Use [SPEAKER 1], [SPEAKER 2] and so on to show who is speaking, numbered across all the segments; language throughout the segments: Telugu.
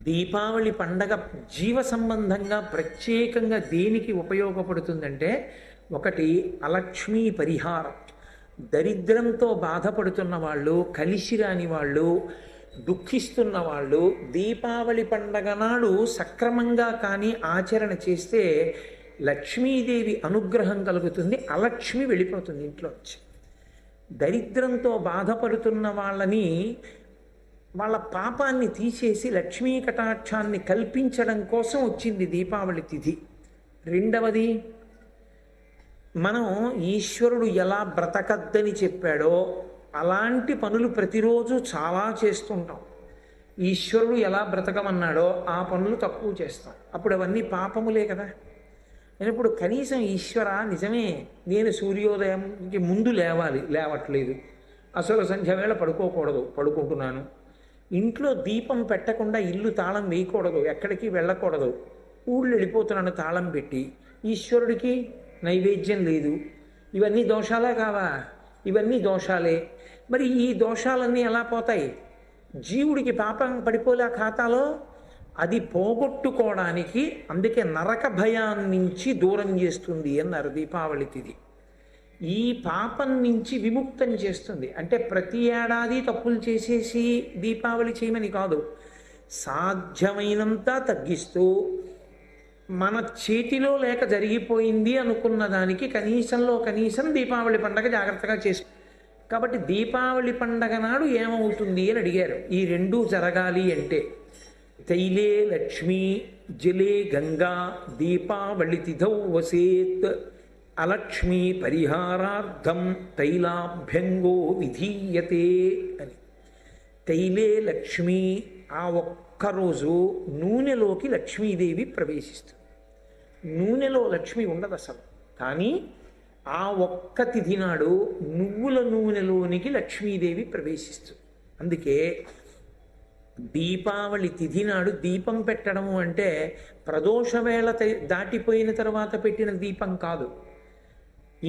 [SPEAKER 1] దీపావళి పండగ జీవ సంబంధంగా ప్రత్యేకంగా దేనికి ఉపయోగపడుతుందంటే, ఒకటి అలక్ష్మీ పరిహారం. దరిద్రంతో బాధపడుతున్న వాళ్ళు, కలిసి రాని వాళ్ళు, దుఃఖిస్తున్న వాళ్ళు దీపావళి పండగ నాడు సక్రమంగా కానీ ఆచరణ చేస్తే లక్ష్మీదేవి అనుగ్రహం కలుగుతుంది, అలక్ష్మి వెళ్ళిపోతుంది ఇంట్లోంచి. దరిద్రంతో బాధపడుతున్న వాళ్ళని, వాళ్ళ పాపాన్ని తీసేసి లక్ష్మీ కటాక్షాన్ని కల్పించడం కోసం వచ్చింది దీపావళి తిథి. రెండవది, మనం ఈశ్వరుడు ఎలా బ్రతకద్దని చెప్పాడో అలాంటి పనులు ప్రతిరోజు చాలా చేస్తుంటాం. ఈశ్వరుడు ఎలా బ్రతకమన్నాడో ఆ పనులు తక్కువ చేస్తాం. అప్పుడు అవన్నీ పాపములే కదా. నేను ఇప్పుడు కనీసం ఈశ్వర నిజమే, నేను సూర్యోదయంకి ముందు లేవట్లేదు, అసలు సంధ్య వేళ పడుకోకూడదు, పడుకుంటున్నాను, ఇంట్లో దీపం పెట్టకుండా ఇల్లు తాళం వేయకూడదు, ఎక్కడికి వెళ్ళకూడదు, ఊళ్ళు వెళ్ళిపోతున్నాను తాళం పెట్టి, ఈశ్వరుడికి నైవేద్యం లేదు, ఇవన్నీ దోషాలే కావా? ఇవన్నీ దోషాలే. మరి ఈ దోషాలన్నీ ఎలా పోతాయి? జీవుడికి పాపం పడిపోలే ఖాతాలో. అది పోగొట్టుకోవడానికి, అందుకే నరక భయాన్నించి దూరం చేస్తుంది అన్నారు దీపావళి తిథి. ఈ పాపం నుంచి విముక్తం చేస్తుంది. అంటే ప్రతి ఏడాది తప్పులు చేసేసి దీపావళి చేయమని కాదు, సాధ్యమైనంత తగ్గిస్తూ మన చేతిలో లేక జరిగిపోయింది అనుకున్న దానికి కనీసంలో కనీసం దీపావళి పండగ జాగ్రత్తగా చేసు. కాబట్టి దీపావళి పండగ నాడు ఏమవుతుంది అని అడిగారు. ఈ రెండూ జరగాలి అంటే తైలే లక్ష్మీ జలే గంగా దీపావళి తిథౌ వసేత్ అలక్ష్మీ పరిహారార్థం తైలాభ్యంగో విధీయతే అని. తైలే లక్ష్మి, ఆ ఒక్కరోజు నూనెలోకి లక్ష్మీదేవి ప్రవేశిస్తుంది. నూనెలో లక్ష్మి ఉండదు అసలు, కానీ ఆ ఒక్క తిథి నాడు నువ్వుల నూనెలోనికి లక్ష్మీదేవి ప్రవేశిస్తుంది. అందుకే దీపావళి తిథి నాడు దీపం పెట్టడము అంటే ప్రదోష వేళ దాటిపోయిన తర్వాత పెట్టిన దీపం కాదు.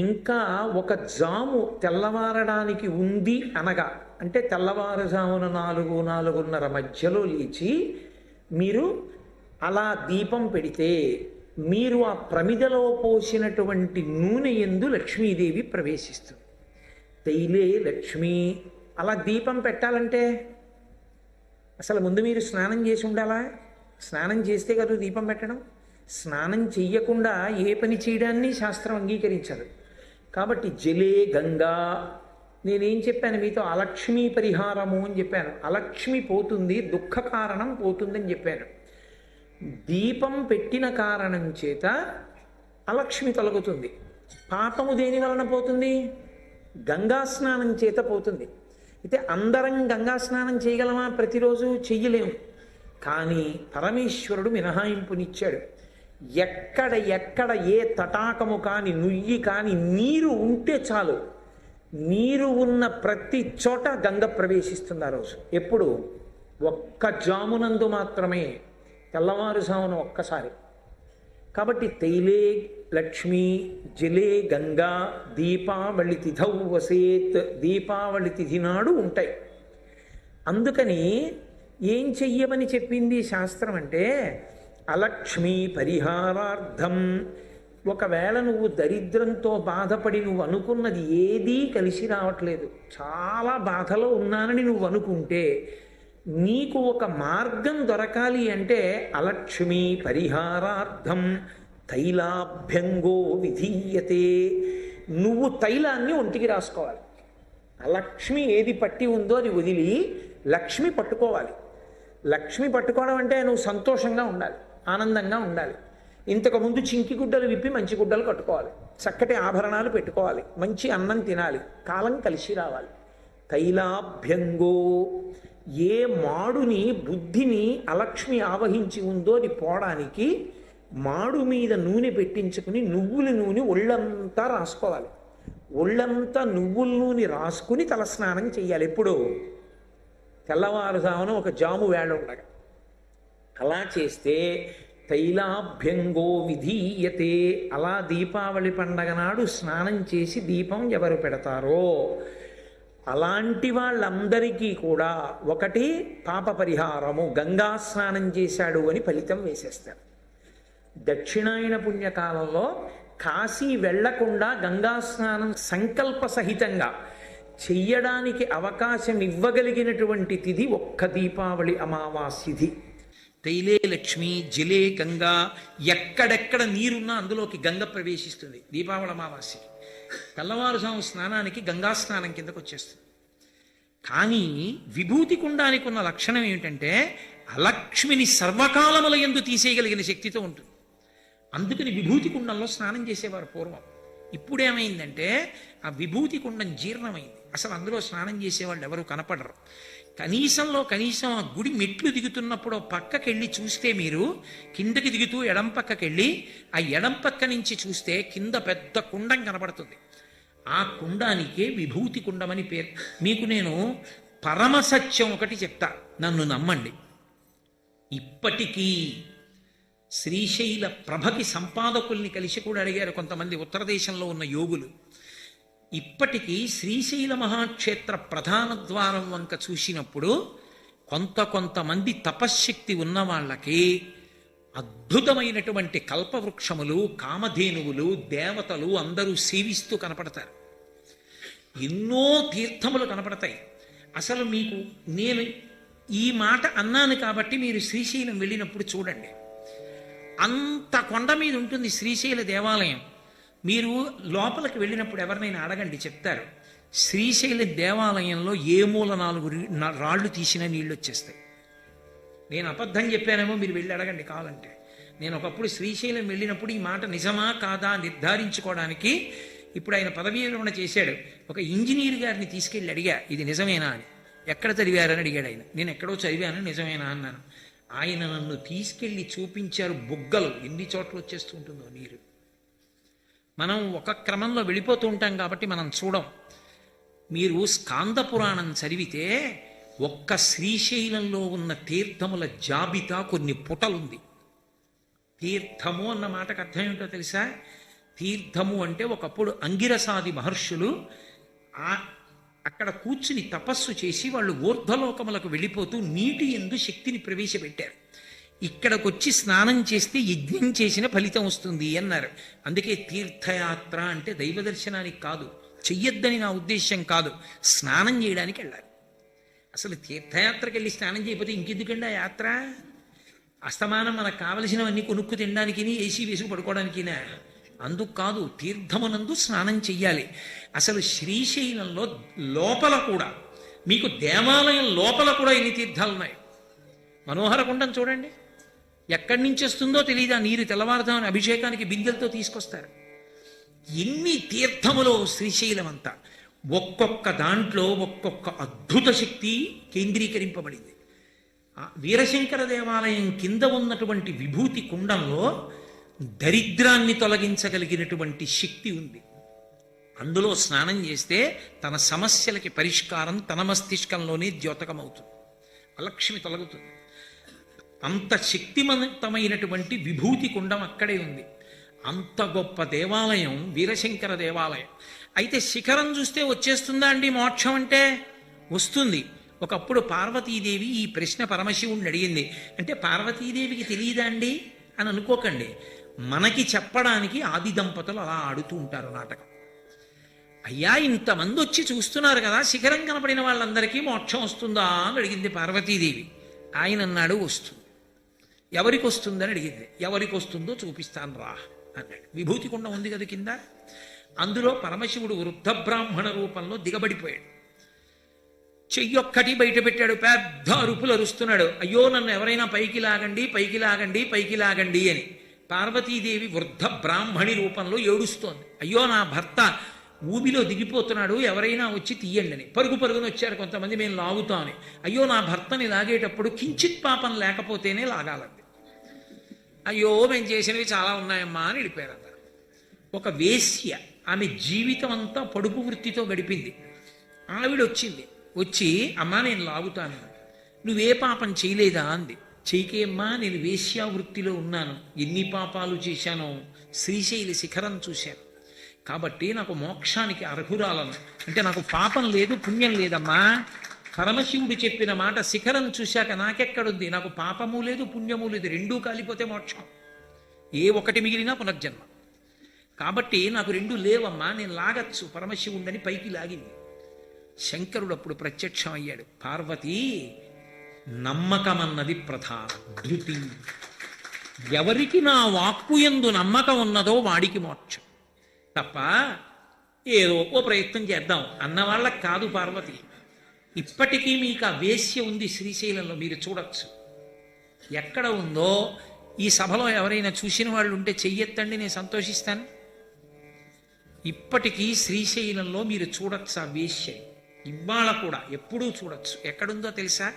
[SPEAKER 1] ఇంకా ఒక జాము తెల్లవారడానికి ఉంది అనగా, అంటే తెల్లవారుజామున 4-4:30 మధ్యలో లేచి మీరు అలా దీపం పెడితే, మీరు ఆ ప్రమిదలో పోసినటువంటి నూనె యందు లక్ష్మీదేవి ప్రవేశిస్తుంది. తైలే లక్ష్మి. అలా దీపం పెట్టాలంటే అసలు ముందు మీరు స్నానం చేసి ఉండాలా. స్నానం చేస్తే కదా దీపం పెట్టడం. స్నానం చెయ్యకుండా ఏ పని చేయడాన్ని శాస్త్రం అంగీకరించదు. కాబట్టి జలే గంగా. నేనేం చెప్పాను మీతో? అలక్ష్మీ పరిహారము అని చెప్పాను. అలక్ష్మి పోతుంది, దుఃఖ కారణం పోతుందని చెప్పాను. దీపం పెట్టిన కారణం చేత అలక్ష్మి తొలగుతుంది. పాపము దేని వలన పోతుంది? గంగా స్నానం చేత పోతుంది. అయితే అందరం గంగా స్నానం చేయగలమా? ప్రతిరోజు చెయ్యలేము. కానీ పరమేశ్వరుడు మినహాయింపునిచ్చాడు. ఎక్కడ ఏ తటాకము కాని, నుయ్యి కాని నీరు ఉంటే చాలు, నీరు ఉన్న ప్రతి చోట గంగ ప్రవేశిస్తుంది ఆ రోజు. ఎప్పుడు? ఒక్క జామునందు మాత్రమే, తెల్లవారుజామున ఒక్కసారి. కాబట్టి తైలే లక్ష్మి జలే గంగా దీపావళి తిథౌ వసేత్. దీపావళి తిథి నాడు ఉంటాయి. అందుకని ఏం చెయ్యమని చెప్పింది శాస్త్రం అంటే, అలక్ష్మీ పరిహారార్థం. ఒకవేళ నువ్వు దరిద్రంతో బాధపడి నువ్వు అనుకున్నది ఏదీ కలిసి రావట్లేదు, చాలా బాధలో ఉన్నానని నువ్వు అనుకుంటే, నీకు ఒక మార్గం దొరకాలి అంటే అలక్ష్మీ పరిహారార్థం తైలాభ్యంగో విధీయతే. నువ్వు తైలాన్ని ఒంటికి రాసుకోవాలి. లక్ష్మి ఏది పట్టి ఉందో అది వదిలి లక్ష్మి పట్టుకోవాలి. లక్ష్మి పట్టుకోవడం అంటే నువ్వు సంతోషంగా ఉండాలి, ఆనందంగా ఉండాలి. ఇంతకుముందు చింకి గుడ్డలు విప్పి మంచి గుడ్డలు కట్టుకోవాలి, చక్కటి ఆభరణాలు పెట్టుకోవాలి, మంచి అన్నం తినాలి, కాలం కలిసి రావాలి. తైలాభ్యంగో. ఏ మాడుని, బుద్ధిని అలక్ష్మి ఆవహించి ఉందో అది పోవడానికి మాడు మీద నూనె పెట్టించుకుని నువ్వుల నూనె ఒళ్ళంతా రాసుకోవాలి. ఒళ్ళంతా నువ్వుల నూనె రాసుకుని తలస్నానం చెయ్యాలి. ఎప్పుడు? తెల్లవారుజామున ఒక జాము వేళ ఉండగా. అలా చేస్తే తైలాభ్యంగో విధీయతే. అలా దీపావళి పండగ నాడు స్నానం చేసి దీపం ఎవరు పెడతారో అలాంటి వాళ్ళందరికీ కూడా ఒకటి పాప పరిహారము, గంగా స్నానం చేశాడు అని ఫలితం వేసేస్తారు. దక్షిణాయన పుణ్యకాలంలో కాశీ వెళ్లకుండా గంగా స్నానం సంకల్ప సహితంగా చెయ్యడానికి అవకాశం ఇవ్వగలిగినటువంటి తిథి ఒక్క దీపావళి అమావాస్యది. తైలే లక్ష్మి జలే గంగా, ఎక్కడెక్కడ నీరున్నా అందులోకి గంగ ప్రవేశిస్తుంది. దీపావళి అమావాస్యకి తెల్లవారుజాము స్నానానికి గంగా స్నానం కిందకు వచ్చేస్తుంది. కానీ విభూతి కుండానికి ఉన్న లక్షణం ఏమిటంటే అలక్ష్మిని సర్వకాలముల యందు తీసేయగలిగిన శక్తితో ఉంటుంది. అందుకని విభూతి కుండంలో స్నానం చేసేవారు పూర్వం. ఇప్పుడేమైందంటే ఆ విభూతి కుండం జీర్ణమైంది, అసలు అందులో స్నానం చేసేవాళ్ళు ఎవరు కనపడరు. కనీసం ఆ గుడి మెట్లు దిగుతున్నప్పుడు పక్కకెళ్ళి చూస్తే, మీరు కిందకి దిగుతూ ఎడం పక్కకెళ్ళి ఆ ఎడం పక్క నుంచి చూస్తే కింద పెద్ద కుండం కనపడుతుంది. ఆ కుండానికి విభూతి కుండమని పేరు. మీకు నేను పరమసత్యం ఒకటి చెప్తా, నన్ను నమ్మండి. ఇప్పటికీ శ్రీశైల ప్రభకి సంపాదకుల్ని కలిసి కూడా అడిగారు కొంతమంది ఉత్తర దేశంలో ఉన్న యోగులు. ఇప్పటికీ శ్రీశైల మహాక్షేత్ర ప్రధాన ద్వారం వంక చూసినప్పుడు కొంతమంది తపశ్శక్తి ఉన్న వాళ్ళకి అద్భుతమైనటువంటి కల్పవృక్షములు, కామధేనువులు, దేవతలు అందరూ సేవిస్తూ కనపడతారు. ఎన్నో తీర్థములు కనపడతాయి. అసలు మీకు నేను ఈ మాట అన్నాను కాబట్టి మీరు శ్రీశైలం వెళ్ళినప్పుడు చూడండి, అంత కొండ మీద ఉంటుంది శ్రీశైల దేవాలయం. మీరు లోపలికి వెళ్ళినప్పుడు ఎవరినైనా అడగండి, చెప్తారు. శ్రీశైల దేవాలయంలో ఏ మూల 4 రాళ్ళు తీసినా నీళ్ళు వచ్చేస్తాయి. నేను అబద్ధం చెప్పానేమో మీరు వెళ్ళి అడగండి కావాలంటే. నేను ఒకప్పుడు శ్రీశైలం వెళ్ళినప్పుడు ఈ మాట నిజమా కాదా నిర్ధారించుకోవడానికి, ఇప్పుడు ఆయన పదవీ విరమణ చేశాడు, ఒక ఇంజనీర్ గారిని తీసుకెళ్ళి అడిగా, ఇది నిజమేనా అని. ఎక్కడ చదివారని అడిగాడు ఆయన. నేను ఎక్కడో చదివాను, నిజమేనా అన్నాను. ఆయన నన్ను తీసుకెళ్ళి చూపించారు బుగ్గలు, ఎన్ని చోట్ల వచ్చేస్తూ ఉంటుందో నీరు. మనం ఒక క్రమంలో వెళ్ళిపోతూ ఉంటాం కాబట్టి మనం చూడం. మీరు స్కాంద పురాణం చదివితే ఒక్క శ్రీశైలంలో ఉన్న తీర్థముల జాబితా కొన్ని పుటలుంది. తీర్థము అన్న మాటకు అర్థం ఏమిటో తెలుసా? తీర్థము అంటే ఒకప్పుడు అంగిరసాది మహర్షులు అక్కడ కూర్చుని తపస్సు చేసి వాళ్ళు ఊర్ధ్వలోకములకు వెళ్ళిపోతూ నీటి యందు శక్తిని ప్రవేశపెట్టారు. ఇక్కడికొచ్చి స్నానం చేస్తే యజ్ఞం చేసిన ఫలితం వస్తుంది అన్నారు. అందుకే తీర్థయాత్ర అంటే దైవ దర్శనానికి కాదు, చెయ్యొద్దని నా ఉద్దేశ్యం కాదు, స్నానం చేయడానికి వెళ్ళాలి. అసలు తీర్థయాత్రకి వెళ్ళి స్నానం చేయకపోతే ఇంకెందుకండి ఆ యాత్ర? అస్తమానం మనకు కావలసినవన్నీ కొనుక్కు తినడానికి, ఏసీ వేసుకు పడుకోవడానికినా? అందుకు కాదు, తీర్థమునందు స్నానం చెయ్యాలి. అసలు శ్రీశైలంలో లోపల కూడా, మీకు దేవాలయం లోపల కూడా ఎన్ని తీర్థాలు ఉన్నాయి. మనోహర కుండం చూడండి, ఎక్కడి నుంచి వస్తుందో తెలియదు ఆ నీరు. తెల్లవారుజామున అభిషేకానికి బిందెలతో తీసుకొస్తారు. ఎన్ని తీర్థములో శ్రీశైలం అంతా, ఒక్కొక్క దాంట్లో ఒక్కొక్క అద్భుత శక్తి కేంద్రీకరింపబడింది. వీరశంకర దేవాలయం కింద ఉన్నటువంటి విభూతి కుండంలో దరిద్రాన్ని తొలగించగలిగినటువంటి శక్తి ఉంది. అందులో స్నానం చేస్తే తన సమస్యలకి పరిష్కారం తన మస్తిష్కంలోనే ద్యోతకమవుతుంది, అలక్ష్మి తొలగుతుంది. అంత శక్తివంతమైనటువంటి విభూతి కుండం అక్కడే ఉంది. అంత గొప్ప దేవాలయం వీరశంకర దేవాలయం. అయితే శిఖరం చూస్తే వచ్చేస్తుందా అండి మోక్షం అంటే? వస్తుంది. ఒకప్పుడు పార్వతీదేవి ఈ ప్రశ్న పరమశివుణ్ణి అడిగింది. అంటే పార్వతీదేవికి తెలియదా అండి అని అనుకోకండి, మనకి చెప్పడానికి ఆది దంపతులు అలా ఆడుతూ ఉంటారు నాటకం. అయ్యా ఇంతమంది వచ్చి చూస్తున్నారు కదా, శిఖరం కనపడిన వాళ్ళందరికీ మోక్షం వస్తుందా అని అడిగింది పార్వతీదేవి. ఆయన అన్నాడు వస్తుంది. ఎవరికి వస్తుందని అడిగింది. ఎవరికి వస్తుందో చూపిస్తాను రా అన్నాడు. విభూతి కుండం ఉంది కదా కింద, అందులో పరమశివుడు వృద్ధ బ్రాహ్మణ రూపంలో దిగబడిపోయాడు. చెయ్యొక్కటి బయట పెట్టాడు, పెద్ద అరుపులు అరుస్తున్నాడు, అయ్యో నన్ను ఎవరైనా పైకి లాగండి, పైకి లాగండి, పైకి లాగండి అని. పార్వతీదేవి వృద్ధ బ్రాహ్మణి రూపంలో ఏడుస్తోంది, అయ్యో నా భర్త ఊబిలో దిగిపోతున్నాడు, ఎవరైనా వచ్చి తీయండి అని. పరుగున వచ్చారు కొంతమంది, మేము లాగుతామని. అయ్యో నా భర్తని లాగేటప్పుడు కించిత్ పాపం లేకపోతేనే లాగాలండి. అయ్యో మేము చేసినవి చాలా ఉన్నాయమ్మా అని వెళ్ళిపోయారు అందరు. ఒక వేశ్య, ఆమె జీవితం అంతా పడుపు వృత్తితో గడిపింది. ఆవిడ వచ్చింది, వచ్చి అమ్మా నేను లాగుతాను, నువ్వే పాపం చేయలేదా అంది. చేయకేమ్మా, నేను వేశ్యా వృత్తిలో ఉన్నాను, ఎన్ని పాపాలు చేశానో శ్రీశైల శిఖరం చూశాను. కాబట్టి నాకు మోక్షానికి అర్హురాలను. అంటే నాకు పాపం లేదు, పుణ్యం లేదమ్మా. పరమశివుడు చెప్పిన మాట శిఖరం చూశాక నాకెక్కడుంది? నాకు పాపము లేదు, పుణ్యము లేదు, రెండూ కాలిపోతే మోక్షం. ఏ ఒకటి మిగిలినా పునర్జన్మ. కాబట్టి నాకు రెండు లేవమ్మా, నేను లాగచ్చు పరమశివుడని పైకి లాగింది. శంకరుడు అప్పుడు ప్రత్యక్షం అయ్యాడు. పార్వతీ, నమ్మకం అన్నది ప్రధానం, ధృతి. ఎవరికి నా వాక్కు యందు నమ్మకం ఉన్నదో వాడికి మోక్షం తప్ప ఏదో ఓ ప్రయత్నం చేద్దాం అన్న వాళ్ళకి కాదు పార్వతి. ఇప్పటికీ మీకు ఆ వేశ్య ఉంది శ్రీశైలంలో, మీరు చూడొచ్చు. ఎక్కడ ఉందో ఈ సభలో ఎవరైనా చూసిన వాళ్ళు ఉంటే చెయ్యెత్తండి, నేను సంతోషిస్తాను. ఇప్పటికీ శ్రీశైలంలో మీరు చూడొచ్చు ఆ వేశ్య. ఇవాళ కూడా ఎప్పుడూ చూడొచ్చు. ఎక్కడుందో తెలుసా?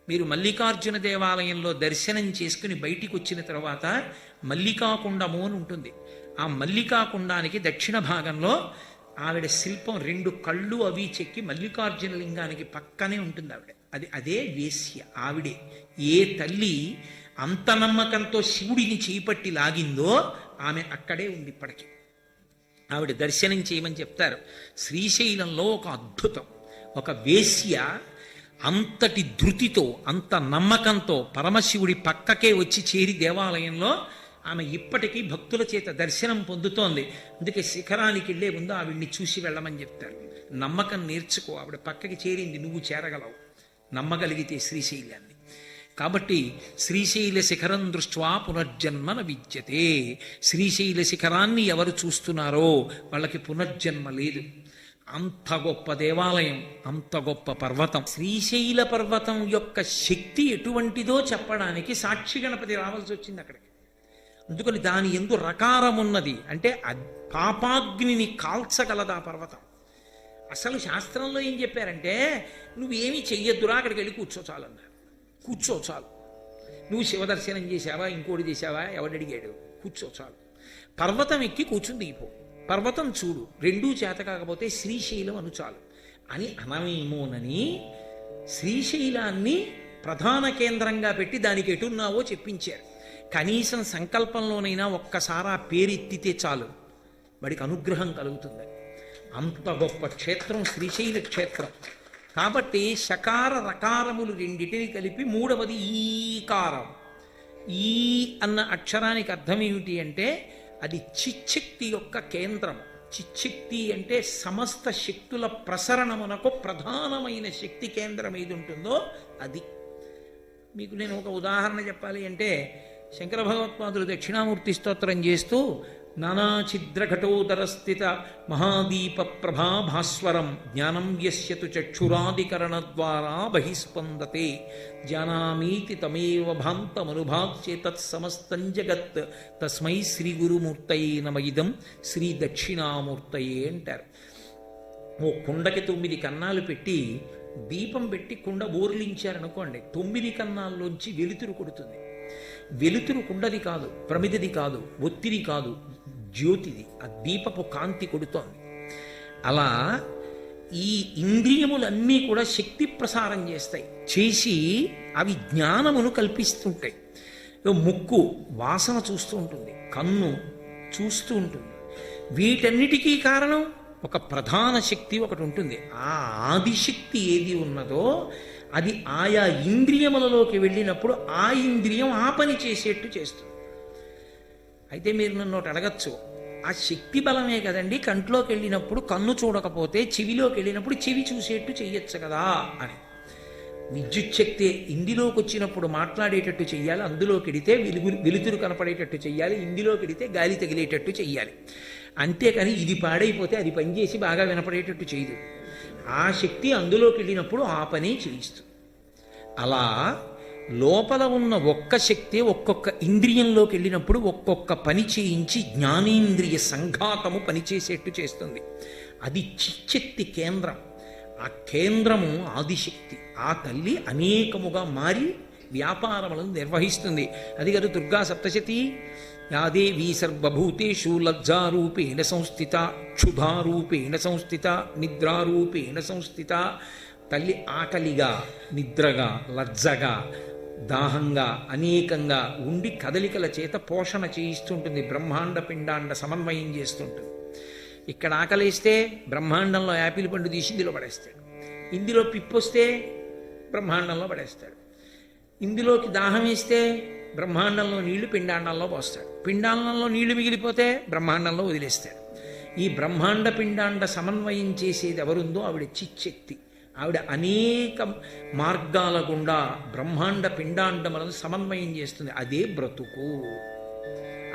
[SPEAKER 1] మీరు మల్లికార్జున దేవాలయంలో దర్శనం చేసుకుని బయటికి వచ్చిన తర్వాత మల్లికాకుండము అని ఉంటుంది. ఆ మల్లికాకుండానికి దక్షిణ భాగంలో ఆవిడ శిల్పం, రెండు కళ్ళు అవి చెక్కి మల్లికార్జున లింగానికి పక్కనే ఉంటుంది ఆవిడ. అదే వేశ్య. ఆవిడే ఏ తల్లి అంత నమ్మకంతో శివుడిని చేపట్టి లాగిందో ఆమె అక్కడే ఉంది ఇప్పటికీ. ఆవిడ దర్శనం చేయమని చెప్తారు. శ్రీశైలంలో ఒక అద్భుతం, ఒక వేశ్య అంతటి ధృతితో, అంత నమ్మకంతో పరమశివుడి పక్కకే వచ్చి చేరి దేవాలయంలో ఆమె ఇప్పటికీ భక్తుల చేత దర్శనం పొందుతోంది. అందుకే శిఖరానికి వెళ్ళే ముందు ఆవిడ్ని చూసి వెళ్ళమని చెప్తారు. నమ్మకం నేర్చుకో, ఆవిడ పక్కకి చేరింది, నువ్వు చేరగలవు నమ్మగలిగితే శ్రీశైలాన్ని. కాబట్టి శ్రీశైల శిఖరం దృష్ట్వా పునర్జన్మన విద్యతే. శ్రీశైల శిఖరాన్ని ఎవరు చూస్తున్నారో వాళ్ళకి పునర్జన్మ లేదు. అంత గొప్ప దేవాలయం, అంత గొప్ప పర్వతం. శ్రీశైల పర్వతం యొక్క శక్తి ఎటువంటిదో చెప్పడానికి సాక్షి గణపతి రావాల్సి వచ్చింది అక్కడికి. అందుకని దాని ఎందు రకారం ఉన్నది. అంటే పాపాగ్నిని కాల్చగలదు ఆ పర్వతం. అసలు శాస్త్రంలో ఏం చెప్పారంటే, నువ్వేమీ చెయ్యొద్దురా, అక్కడికి వెళ్ళి కూర్చో చాలన్నారు. కూర్చో చాలు. నువ్వు శివదర్శనం చేశావా, ఇంకోటి చేశావా, ఎవడడిగాడు? కూర్చో చాలు. పర్వతం ఎక్కి కూర్చుని దిగిపో, పర్వతం చూడు, రెండూ చేత కాకపోతే శ్రీశైలం అను చాలు అని అనమేమోనని శ్రీశైలాన్ని ప్రధాన కేంద్రంగా పెట్టి దానికి ఎటున్నావో చెప్పించారు. కనీసం సంకల్పంలోనైనా ఒక్కసారి ఆ పేరెత్తితే చాలు వాడికి అనుగ్రహం కలుగుతుంది. అంత గొప్ప క్షేత్రం శ్రీశైల క్షేత్రం. కాబట్టి షకార రకారములు రెండిటిని కలిపి మూడవది ఈకారం. ఈ అన్న అక్షరానికి అర్థం ఏమిటి అంటే అది చిచ్చక్తి యొక్క కేంద్రం. చిచ్చక్తి అంటే సమస్త శక్తుల ప్రసరణమునకు ప్రధానమైన శక్తి కేంద్రం ఏది ఉంటుందో అది. మీకు నేను ఒక ఉదాహరణ చెప్పాలి అంటే, శంకర భగవత్పాదులు దక్షిణామూర్తి స్తోత్రం చేస్తూ నానాఛిద్రఘటోదరస్థిత మహాదీప ప్రభాభాస్వరం జ్ఞానం యస్యతు చక్షురాదికరణ ద్వారా బహిస్పందతే జానామీతి తమేవ భాంతమనుభాత్యే తత్సమస్తం జగత్ తస్మై శ్రీ గురుమూర్తయే నమ ఇదం శ్రీ దక్షిణామూర్తయే అంటారు. ఓ కుండకి 9 కన్నాలు పెట్టి దీపం పెట్టి కుండ బోర్లించారనుకోండి, 9 కన్నాల్లోంచి వెలుతురు కొడుతుంది. వెలుతురు కుండది కాదు, ప్రమిదది కాదు, ఒత్తిడి కాదు, జ్యోతిది. ఆ దీపపు కాంతి కొడుతోంది. అలా ఈ ఇంద్రియములన్నీ కూడా శక్తి ప్రసారం చేస్తాయి. చేసి అవి జ్ఞానమును కల్పిస్తుంటాయి. ముక్కు వాసన చూస్తూ ఉంటుంది, కన్ను చూస్తూ ఉంటుంది. వీటన్నిటికీ కారణం ఒక ప్రధాన శక్తి ఒకటి ఉంటుంది. ఆ ఆదిశక్తి ఏది ఉన్నదో అది ఆయా ఇంద్రియములలోకి వెళ్ళినప్పుడు ఆ ఇంద్రియం ఆ పని చేసేట్టు చేస్తుంది. అయితే మీరు నన్ను ఒకటి అడగచ్చు, ఆ శక్తి బలమే కదండి కంట్లోకి వెళ్ళినప్పుడు కన్ను చూడకపోతే చెవిలోకి వెళ్ళినప్పుడు చెవి చూసేట్టు చెయ్యొచ్చు కదా అని. విద్యుత్ శక్తి ఇందులోకి వచ్చినప్పుడు మాట్లాడేటట్టు చెయ్యాలి, అందులోకి వెడితే వెలుతురు కనపడేటట్టు చెయ్యాలి, ఇందులోకి వెడితే గాలి తగిలేటట్టు చెయ్యాలి. అంతేకాని ఇది పాడైపోతే అది పనిచేసి బాగా వినపడేటట్టు చేయదు. ఆ శక్తి అందులోకి వెళ్ళినప్పుడు ఆ పని చేయిస్తుంది. అలా లోపల ఉన్న ఒక్క శక్తి ఒక్కొక్క ఇంద్రియంలోకి వెళ్ళినప్పుడు ఒక్కొక్క పని చేయించి జ్ఞానేంద్రియ సంఘాతము పనిచేసేట్టు చేస్తుంది. అది చిచ్చక్తి కేంద్రం. ఆ కేంద్రము ఆదిశక్తి. ఆ తల్లి అనేకముగా మారి వ్యాపారములను నిర్వహిస్తుంది. అది కదా దుర్గా సప్తశతి. యాదేవీ సర్వభూతేషు లజ్జారూపేణ సంస్థిత, క్షుధారూపేణ సంస్థిత, నిద్రారూపేణ సంస్థిత. తల్లి ఆకలిగా, నిద్రగా, లజ్జగా, దాహంగా అనేకంగా ఉండి కదలికల చేత పోషణ చేయిస్తుంటుంది. బ్రహ్మాండ పిండాండ సమన్వయం చేస్తుంటుంది. ఇక్కడ ఆకలిస్తే బ్రహ్మాండంలో యాపిల్ పండు తీసి ఇందులో పడేస్తాడు, ఇందులో పిప్పొస్తే బ్రహ్మాండంలో పడేస్తాడు, ఇందులోకి దాహం వేస్తే బ్రహ్మాండంలో నీళ్లు పిండాండంలో పోస్తాడు, పిండాండంలో నీళ్లు మిగిలిపోతే బ్రహ్మాండంలో వదిలేస్తాడు. ఈ బ్రహ్మాండ పిండాండ సమన్వయం చేసేది ఎవరుందో ఆవిడ చిచ్చక్తి. ఆవిడ అనేక మార్గాల గుండా బ్రహ్మాండ పిండాండములను సమన్వయం చేస్తుంది. అదే బ్రతుకు,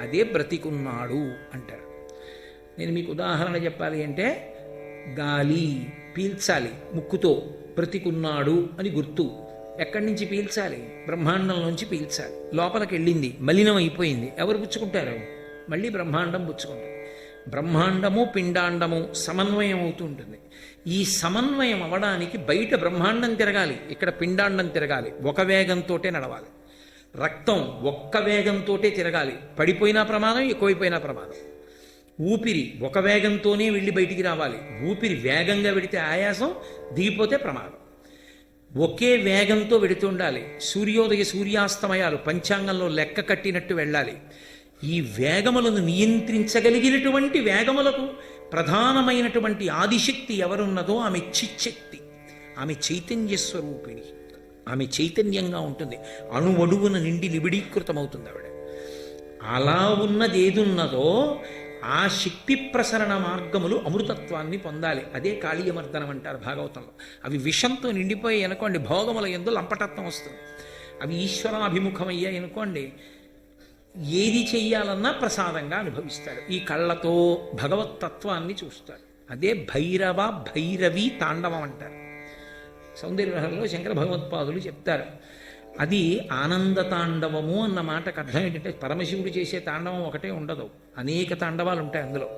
[SPEAKER 1] అదే బ్రతికున్నాడు అంటారు. నేను మీకు ఉదాహరణ చెప్పాలి అంటే, గాలి పీల్చాలి ముక్కుతో, బ్రతికున్నాడు అని గుర్తు. ఎక్కడి నుంచి పీల్చాలి? బ్రహ్మాండంలోంచి పీల్చాలి. లోపలికి వెళ్ళింది, మలినం అయిపోయింది, ఎవరు పుచ్చుకుంటారు? మళ్ళీ బ్రహ్మాండం పుచ్చుకుంటుంది. బ్రహ్మాండము పిండాండము సమన్వయం అవుతూ ఉంటుంది. ఈ సమన్వయం అవ్వడానికి బయట బ్రహ్మాండం తిరగాలి, ఇక్కడ పిండాండం తిరగాలి, ఒక వేగంతో నడవాలి. రక్తం ఒక్క వేగంతో తిరగాలి, పడిపోయినా ప్రమాదం, ఎక్కువైపోయినా ప్రమాదం. ఊపిరి ఒక వేగంతోనే వెళ్ళి బయటికి రావాలి, ఊపిరి వేగంగా వెడితే ఆయాసం, దిగిపోతే ప్రమాదం. ఒకే వేగంతో వెడుతుండాలి. సూర్యోదయ సూర్యాస్తమయాలు పంచాంగంలో లెక్క కట్టినట్టు వెళ్ళాలి. ఈ వేగములను నియంత్రించగలిగినటువంటి వేగములకు ప్రధానమైనటువంటి ఆదిశక్తి ఎవరున్నదో ఆమె చిచ్చక్తి, ఆమె చైతన్య స్వరూపిణి, ఆమె చైతన్యంగా ఉంటుంది, అణువణువున నిండి నిబిడీకృతమవుతుంది ఆవిడ. అలా ఉన్నది ఏదున్నదో ఆ శక్తి ప్రసరణ మార్గములు అమృతత్వాన్ని పొందాలి. అదే కాళీయమర్దనం అంటారు భాగవతంలో. అవి విషంతో నిండిపోయి అనుకోండి, భోగముల యందు లంపటత్వం వస్తుంది. అవి ఈశ్వరాభిముఖమయ్యాయి అనుకోండి, ఏది చెయ్యాలన్నా ప్రసాదంగా అనుభవిస్తాడు. ఈ కళ్ళతో భగవత్తత్వాన్ని చూస్తాడు. అదే భైరవ భైరవి తాండవం అంటారు. సౌందర్యలహరిలో శంకర భగవత్పాదులు చెప్తారు, అది ఆనంద తాండవము అన్న మాటకు అర్థం ఏంటంటే, పరమశివుడు చేసే తాండవం ఒకటే ఉండదు, అనేక తాండవాలు ఉంటాయి అందులో.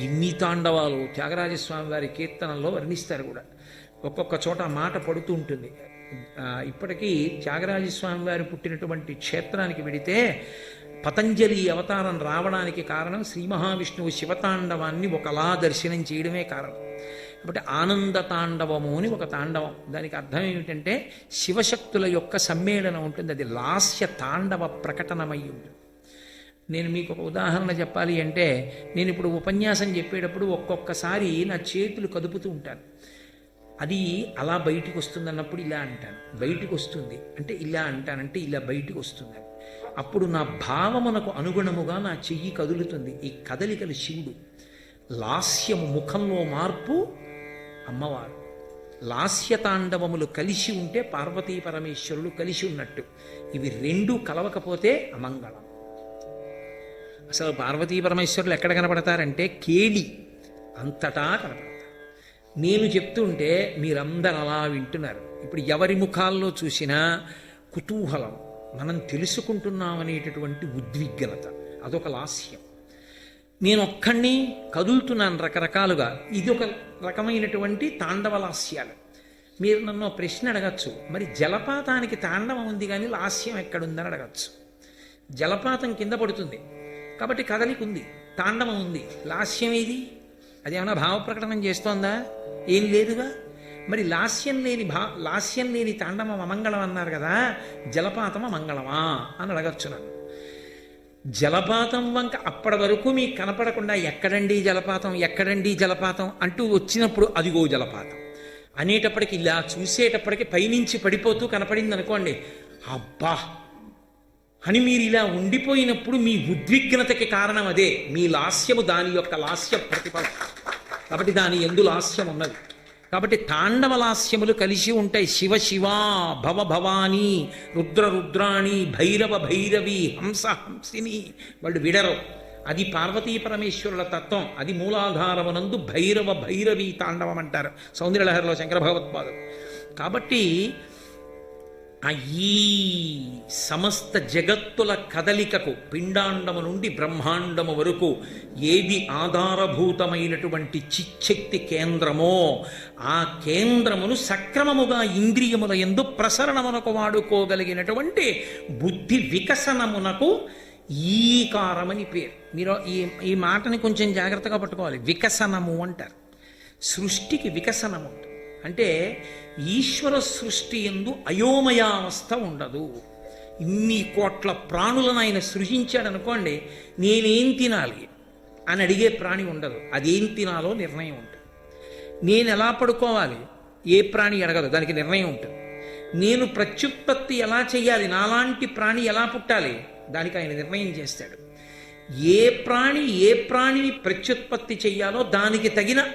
[SPEAKER 1] ఇన్ని తాండవాలు త్యాగరాజస్వామి వారి కీర్తనల్లో వర్ణిస్తారు కూడా. ఒక్కొక్క చోట మాట పడుతూ ఉంటుంది. ఇప్పటికీ త్యాగరాజస్వామి వారు పుట్టినటువంటి క్షేత్రానికి వెడితే పతంజలి అవతారం రావడానికి కారణం శ్రీ మహావిష్ణువు శివతాండవాన్ని ఒకలా దర్శనం చేయడమే కారణం. కాబట్టి ఆనంద తాండవము అని ఒక తాండవం, దానికి అర్థం ఏమిటంటే శివశక్తుల యొక్క సమ్మేళనం ఉంటుంది, అది లాస్య తాండవ ప్రకటనమై ఉంటుంది. నేను మీకు ఒక ఉదాహరణ చెప్పాలి అంటే, నేను ఇప్పుడు ఉపన్యాసం చెప్పేటప్పుడు ఒక్కొక్కసారి నా చేతులు కదుపుతూ ఉంటాను. అది అలా బయటికి వస్తుంది అన్నప్పుడు ఇలా అంటాను, బయటికి వస్తుంది అంటే ఇలా అంటానంటే ఇలా బయటికి వస్తుంది. అప్పుడు నా భావమునకు అనుగుణముగా నా చెయ్యి కదులుతుంది. ఈ కదలికలు శివుడు. లాస్యము ముఖంలో మార్పు అమ్మవారు. లాస్యతాండవములు కలిసి ఉంటే పార్వతీ పరమేశ్వరులు కలిసి ఉన్నట్టు. ఇవి రెండూ కలవకపోతే అమంగళం. అసలు పార్వతీ పరమేశ్వరులు ఎక్కడ కనపడతారంటే కేళి అంతటా కనపడతారు. నేను చెప్తుంటే మీరందరూ అలా వింటున్నారు. ఇప్పుడు ఎవరి ముఖాల్లో చూసినా కుతూహలం, మనం తెలుసుకుంటున్నామనేటటువంటి ఉద్విగ్నత, అదొక లాస్యం. నేను ఒక్కడిని కదులుతున్నాను రకరకాలుగా, ఇది ఒక రకమైనటువంటి తాండవ లాస్యాలు. మీరు నన్ను ప్రశ్న అడగచ్చు, మరి జలపాతానికి తాండవం ఉంది కానీ లాస్యం ఎక్కడుందని అడగచ్చు. జలపాతం కింద పడుతుంది కాబట్టి కదలిక ఉంది, తాండవం ఉంది. లాస్యం ఏది? అదేమన్నా భావ ప్రకటనం చేస్తోందా? ఏం లేదుగా. మరి లాస్యం లేని తాండవం అమంగళం అన్నారు కదా, జలపాతం అమంగళమా అని అడగచ్చు నన్ను. జలపాతం వంక అప్పటి వరకు మీకు కనపడకుండా ఎక్కడండి జలపాతం, ఎక్కడండి జలపాతం అంటూ వచ్చినప్పుడు అదిగో జలపాతం అనేటప్పటికి, ఇలా చూసేటప్పటికి పైనుంచి పడిపోతూ కనపడింది అనుకోండి, అబ్బా అని మీరు ఇలా ఉండిపోయినప్పుడు మీ ఉద్విగ్నతకి కారణం అదే. మీ లాస్యము దాని యొక్క లాస్య ప్రతిఫలం. కాబట్టి దాని యందు లాస్యం ఉన్నది. కాబట్టి తాండవ లాస్యములు కలిసి ఉంటాయి. శివ శివా, భవ భవానీ, రుద్ర రుద్రాణి, భైరవ భైరవి, హంస హంసిని, వాళ్ళు విడరు. అది పార్వతీ పరమేశ్వరుల తత్వం. అది మూలాధారమునందు భైరవ భైరవి తాండవం అంటారు సౌందర్యలహరిలో శంకర భగవత్పాదులు. కాబట్టి ఈ సమస్త జగత్తుల కదలికకు పిండాండము నుండి బ్రహ్మాండము వరకు ఏది ఆధారభూతమైనటువంటి చిచ్చక్తి కేంద్రమో ఆ కేంద్రమును సక్రమముగా ఇంద్రియముల యందు ప్రసరణమునకు వాడుకోగలిగినటువంటి బుద్ధి వికసనమునకు ఈకారమని పేరు. మీరు ఈ మాటని కొంచెం జాగ్రత్తగా పట్టుకోవాలి. వికసనము అంటారు. సృష్టికి వికసనము అంటే ఈశ్వర సృష్టి యందు అయోమయావస్థ ఉండదు. ఇన్ని కోట్ల ప్రాణులను ఆయన సృజించాడు అనుకోండి, నేనేం తినాలి, అని అడిగే ప్రాణి ఉండదు. అదేం తినాలో నిర్ణయం ఉంటుంది. నేను ఎలా పడుకోవాలి ఏ ప్రాణి అడగదు, దానికి నిర్ణయం ఉంటుంది. నేను ప్రత్యుత్పత్తి ఎలా చేయాలి, నాలాంటి ప్రాణి ఎలా పుట్టాలి, దానికి ఆయన నిర్ణయం చేస్తాడు. ఏ ప్రాణిని ప్రత్యుత్పత్తి చెయ్యాలో దానికి తగిన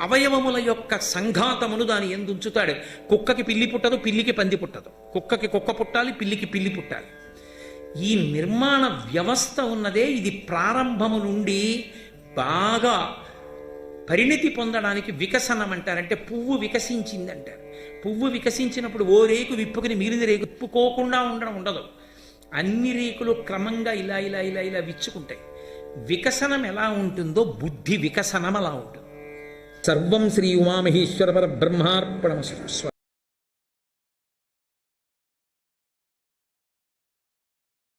[SPEAKER 1] అవయవముల యొక్క సంఘాతమును దాని యందు ఉంచుతాడు. కుక్కకి పిల్లి పుట్టదు, పిల్లికి పంది పుట్టదు. కుక్కకి కుక్క పుట్టాలి, పిల్లికి పిల్లి పుట్టాలి. ఈ నిర్మాణ వ్యవస్థ ఉన్నదే ఇది ప్రారంభము నుండి బాగా పరిణితి పొందడానికి వికసనం అంటారంటే పువ్వు వికసించింది అంటారు. పువ్వు వికసించినప్పుడు ఓ రేకు విప్పుకుని మిగిలిన రేకు విప్పుకోకుండా ఉండడం ఉండదు. అన్ని రేకులు క్రమంగా ఇలా ఇలా ఇలా ఇలా విచ్చుకుంటాయి. వికసనం ఎలా ఉంటుందో బుద్ధి వికసనం అలా ఉంటుంది. సర్వం శ్రీ ఉమామహేశ్వర పరబ్రహ్మార్పణమస్తు.